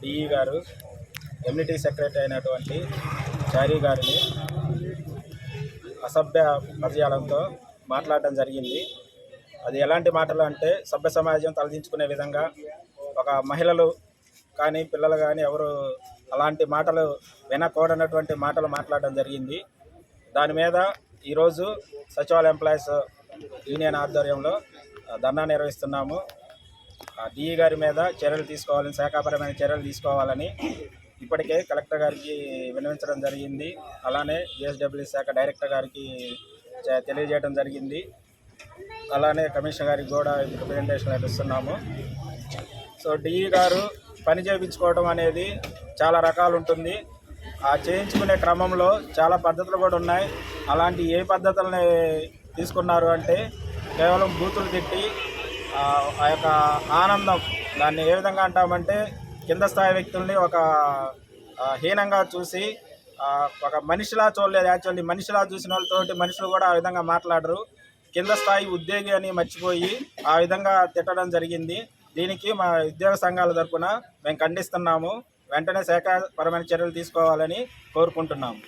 DE గారు community secretary అయినటువంటి చారీ గారిని అసభ్య పదజాలంతో మాట్లాడడం జరిగింది. అది ఎలాంటి మాటలు అంటే సభ్య సమాజం తలదించుకునే విధంగా, ఒక మహిళలు కానీ పిల్లలు కానీ ఎవరు అలాంటి మాటలు వినకూడనటువంటి మాటలు మాట్లాడడం జరిగింది. దాని మీద ఈరోజు సచివాలయ ఎంప్లాయీస్ యూనియన్ ఆధ్వర్యంలో ధర్నా నిర్వహిస్తున్నాము. డిఈ గారి మీద చర్యలు తీసుకోవాలని, శాఖాపరమైన చర్యలు తీసుకోవాలని ఇప్పటికే కలెక్టర్ గారికి విన్నవించడం జరిగింది. అలానే జిఎస్డబ్ల్యూ శాఖ డైరెక్టర్ గారికి తెలియజేయడం జరిగింది. అలానే కమిషనర్ గారికి కూడా రిప్రజెంటేషన్ ఇస్తున్నాము. సో డిఈ గారు పని చేయించుకోవడం అనేది చాలా రకాలు ఉంటుంది. ఆ చేయించుకునే క్రమంలో చాలా పద్ధతులు కూడా ఉన్నాయి. అలాంటి ఏ పద్ధతులని తీసుకున్నారు అంటే కేవలం బూతులు తిట్టి ఆ యొక్క ఆనందం, దాన్ని ఏ విధంగా అంటామంటే కింద స్థాయి వ్యక్తుల్ని ఒక హీనంగా చూసి, ఒక మనిషిలా చూడలేదు. యాక్చువల్లీ మనిషిలా చూసిన వాళ్ళతోటి మనుషులు కూడా ఆ విధంగా మాట్లాడరు. కింద స్థాయి ఉద్యోగి అని మర్చిపోయి ఆ విధంగా తిట్టడం జరిగింది. దీనికి మా ఉద్యోగ సంఘాల తరఫున మేము ఖండిస్తున్నాము. వెంటనే శాఖాపరమైన చర్యలు తీసుకోవాలని కోరుకుంటున్నాము.